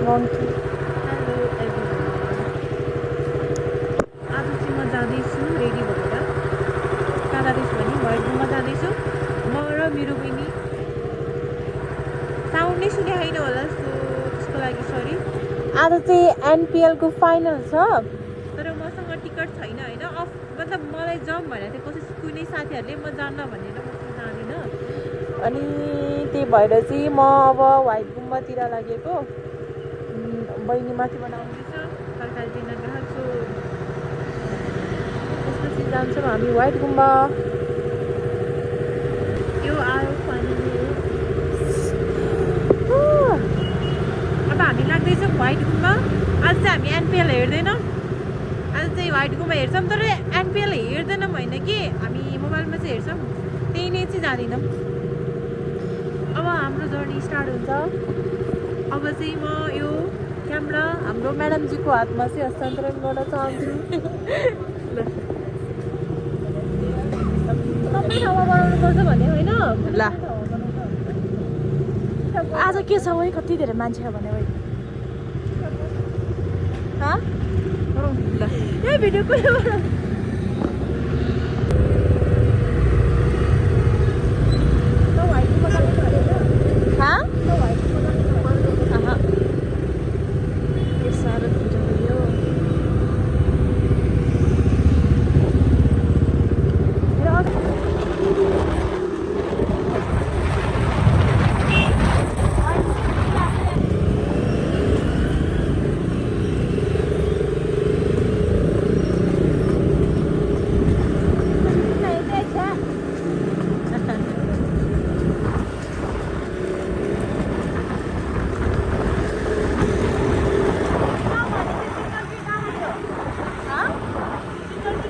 monkey. Hello everyone आज चाहिँ म जाँदैछु रेडी भएर कहाँ जाँदैछु भने व्हाइट गुम्बा जाँदैछु म र मेरो बहिनी साउन्ड नै सुने होइन होला सो त्यसको लागि सरी आज चाहिँ NPL को फाइनल छ तर मसँग टिकट छैन होइन अफ मतलब मलाई जाउँ भनेर चाहिँ कसै कुनै साथीहरूले म जान्न भनेर म चाहिँ जाँदिनँ अनि त्यही भएर चाहिँ म अब व्हाइट गुम्बातिर लागेको बहिनी माथिबाट आउँदैछ तरकारी दिन गएको छु त्यसपछि जान्छौँ हामी व्हाइट गुम्बा यो आयो फाइनली अब हामी लाग्दैछौँ व्हाइट गुम्बा आज चाहिँ हामी एनपिएल हेर्दैन आज चाहिँ व्हाइट गुम्बा हेर्छौँ तर एनपिएल हेर्दैनौँ होइन कि हामी मोबाइलमा चाहिँ हेर्छौँ त्यही नै चाहिँ जाँदैनौँ अब हाम्रो जर्नी स्टार्ट हुन्छ अब चाहिँ म यो क्यामेरा हाम्रो म्याडमजीको हातमा चाहिँ हस्तान्तरण गर्न चाहन्छु सबै ठाउँमा बनाउनु पर्छ भन्ने होइन ल आज के छ है कति धेरै मान्छे छ भने ल ए भिडियो कुराबाट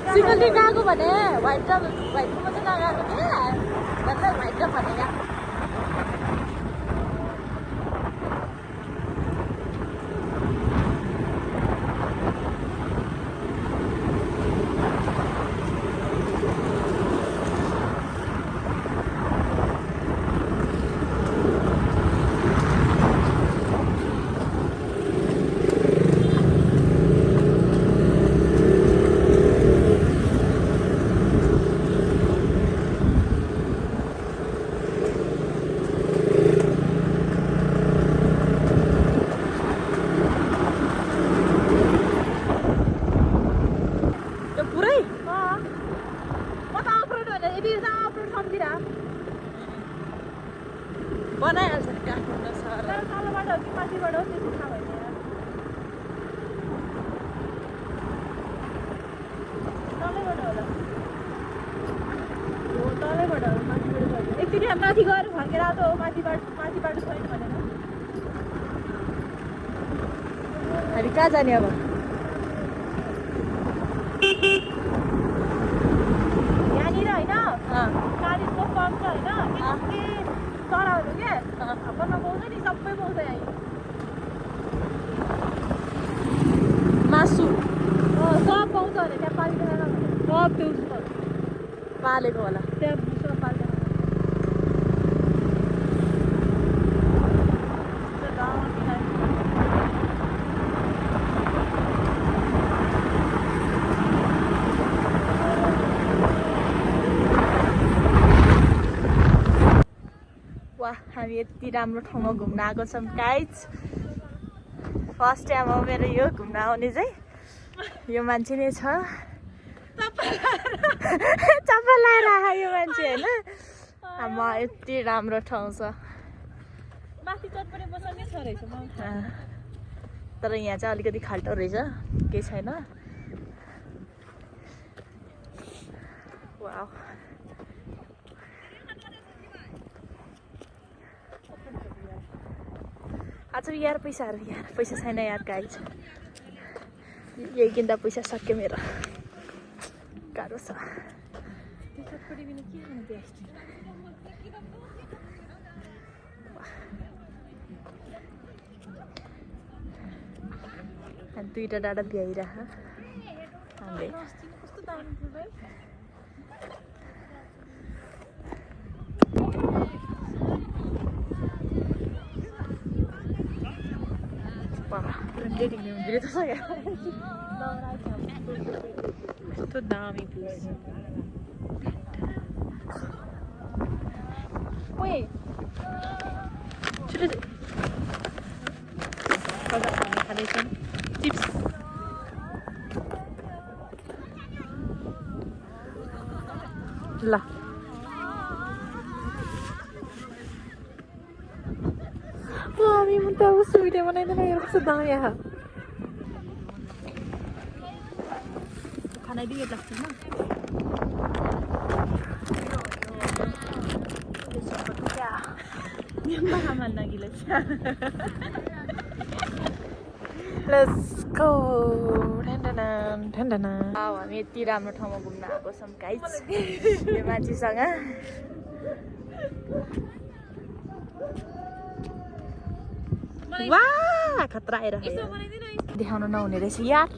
सिकल्टी गएको भने व्हाइट गुम्बा चाहिँ नगएको के भन्दा व्हाइट भनेर बनाइहाल्छ नि काठमाडौँ सहर तलबाट हो कि माथिबाट हो त्यो थाहा भएन तलैबाट होला हो तलैबाट हो माथिबाट गयो एकचोटि माथि गएर फर्केर आएको हो माथिबाट छैन भनेर हामी कहाँ जाने अब यहाँनिर होइन कालिजको फर्म छ होइन के चराहरू के भन्न पाउँछ नि सबै पाउँछ यहाँ मासु सब पाउँछ अरे त्यहाँ पालिँदैन सब त्यो उसमा पालेको होला त्यहाँ सब पाल्दैन हामी यति राम्रो ठाउँमा घुम्न आएको छौँ गाइज फर्स्ट टाइम हो मेरो यो घुम्न आउने चाहिँ यो मान्छे नै छ चप्पल लाएर आयो यो मान्छे होइन आमा यति राम्रो ठाउँ छ माथि चटपटे बसाउने छ रहेछ तर यहाँ चाहिँ अलिकति खाल्टो रहेछ केही छैन वाउ आज यार पैसाहरू यार पैसा छैन यार गाइज यही किन्दा पैसा सक्यो मेरो गाह्रो छ दुईटा डाँडा भ्याइरह हामीले पर डेटिङ भिडियो त सक्यो कस्तो दामी पुस ओए छिटो कता खाने खाँदैछौँ चिप्स ल हामी म त उसको भिडियो बनाइदिन यो कस्तो दामी आयो खानाइदियो लाग्छैन Mahaman na gila siya. Let's go. Dandana. हामी यति राम्रो ठाउँमा घुम्न आएको छौँ गाइज यो मान्छेसँग वाह खतरा आइरहेको देखाउन नहुने रहेछ यार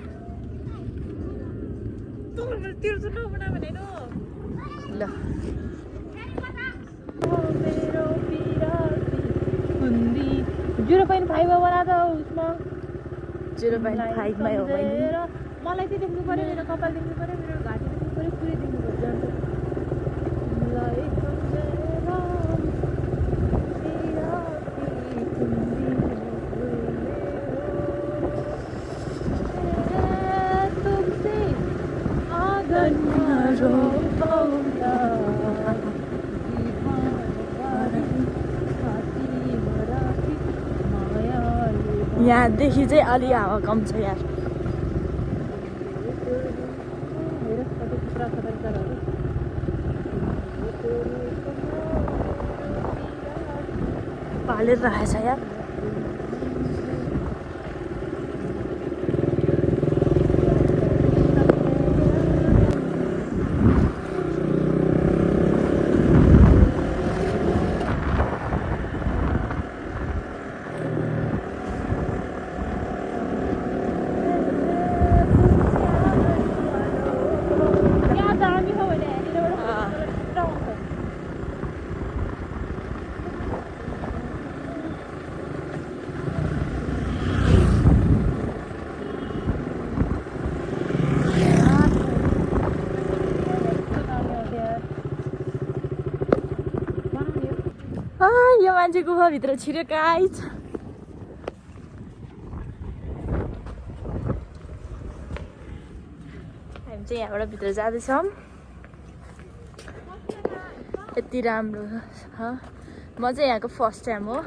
ल 0.5 बना त उसमा 0.5 मै हो बहिनी मलाई चाहिँ देख्नु पर्यो मेरो कपाल देख्नु पर्यो मेरो घाँटी देख्नु पर्यो पुरै देख्नु पर्यो यहाँदेखि चाहिँ अलि हावा कम छ यार पालेर रहेछ यार यो मान्छे गुफाभित्र छिर्यो गाइज हामी चाहिँ यहाँबाट भित्र जाँदैछौँ यति राम्रो छ म चाहिँ यहाँको फर्स्ट टाइम हो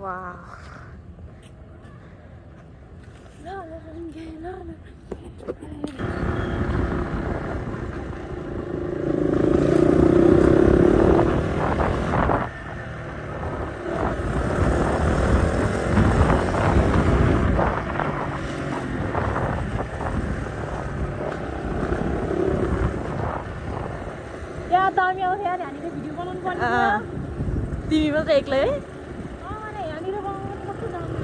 वाह दामी आउँछ यार यहाँनिर भिडियो बनाउनु पर्ने तिमी मात्रै एक्लै है यहाँनिर बनाउनु कस्तो दामी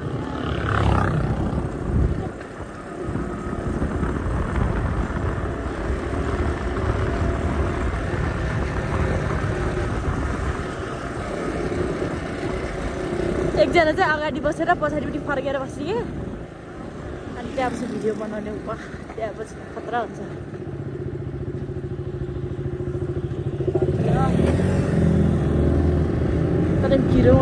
एकजना चाहिँ अगाडि बसेर पछाडिपट्टि फर्केर बसिए अनि त्यहाँपछि भिडियो बनाउने वाह त्यहाँपछि खतरा हुन्छ तर भिडियो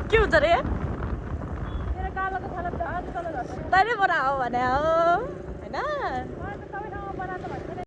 के हुन्छ रे मेरो कालोको थाला तैँले बनाऊ भने हो